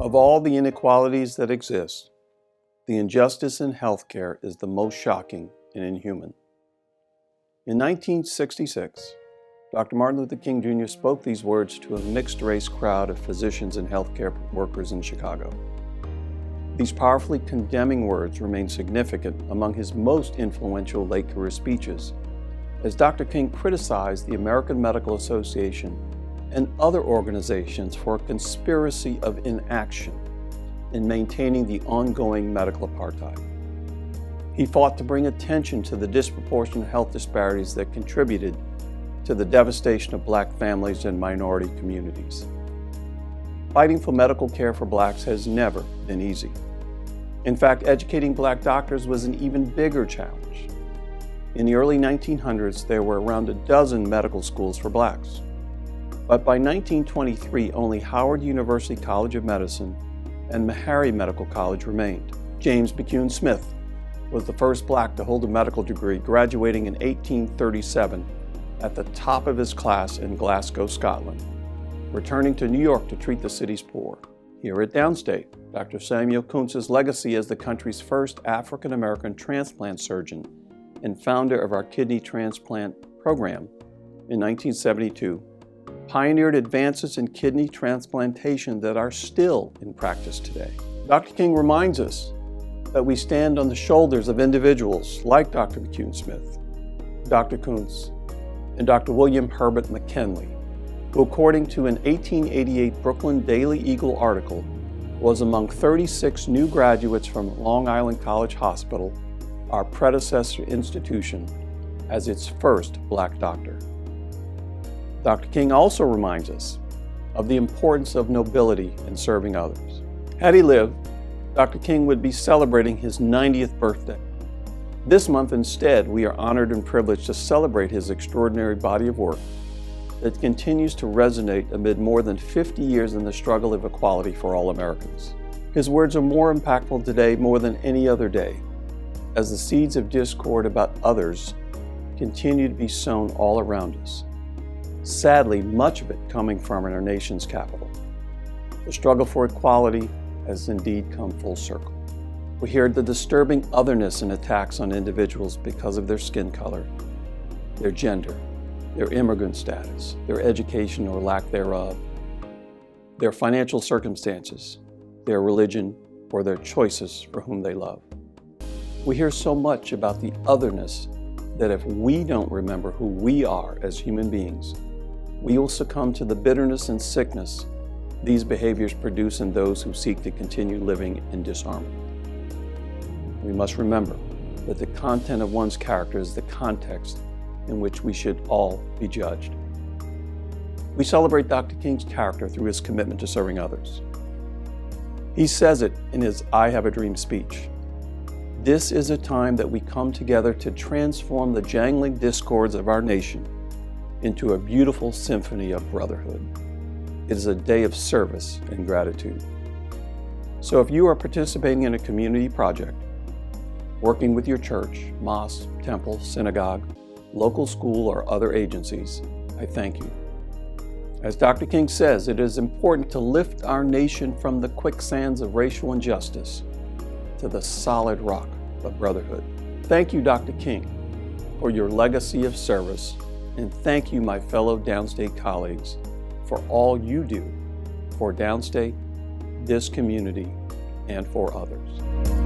Of all the inequalities that exist, the injustice in healthcare is the most shocking and inhuman. In 1966, Dr. Martin Luther King Jr. spoke these words to a mixed-race crowd of physicians and healthcare workers in Chicago. These powerfully condemning words remain significant among his most influential late career speeches, as Dr. King criticized the American Medical Association and other organizations for a conspiracy of inaction in maintaining the ongoing medical apartheid. He fought to bring attention to the disproportionate health disparities that contributed to the devastation of Black families and minority communities. Fighting for medical care for Blacks has never been easy. In fact, educating Black doctors was an even bigger challenge. In the early 1900s, there were around a dozen medical schools for Blacks. But by 1923, only Howard University College of Medicine and Meharry Medical College remained. James McCune Smith was the first Black to hold a medical degree, graduating in 1837 at the top of his class in Glasgow, Scotland, returning to New York to treat the city's poor. Here at Downstate, Dr. Samuel Kuntz's legacy as the country's first African-American transplant surgeon and founder of our kidney transplant program in 1972 pioneered advances in kidney transplantation that are still in practice today. Dr. King reminds us that we stand on the shoulders of individuals like Dr. McCune Smith, Dr. Kuntz, and Dr. William Herbert McKinley, who, according to an 1888 Brooklyn Daily Eagle article, was among 36 new graduates from Long Island College Hospital, our predecessor institution, as its first Black doctor. Dr. King also reminds us of the importance of nobility in serving others. Had he lived, Dr. King would be celebrating his 90th birthday. This month, instead, we are honored and privileged to celebrate his extraordinary body of work that continues to resonate amid more than 50 years in the struggle of equality for all Americans. His words are more impactful today more than any other day, as the seeds of discord about others continue to be sown all around us. Sadly, much of it coming from our nation's capital. The struggle for equality has indeed come full circle. We hear the disturbing otherness and attacks on individuals because of their skin color, their gender, their immigrant status, their education or lack thereof, their financial circumstances, their religion, or their choices for whom they love. We hear so much about the otherness that if we don't remember who we are as human beings, we will succumb to the bitterness and sickness these behaviors produce in those who seek to continue living in disharmony. We must remember that the content of one's character is the context in which we should all be judged. We celebrate Dr. King's character through his commitment to serving others. He says it in his I Have a Dream speech. This is a time that we come together to transform the jangling discords of our nation into a beautiful symphony of brotherhood. It is a day of service and gratitude. So if you are participating in a community project, working with your church, mosque, temple, synagogue, local school, or other agencies, I thank you. As Dr. King says, it is important to lift our nation from the quicksands of racial injustice to the solid rock of brotherhood. Thank you, Dr. King, for your legacy of service, and thank you, my fellow Downstate colleagues, for all you do for Downstate, this community, and for others.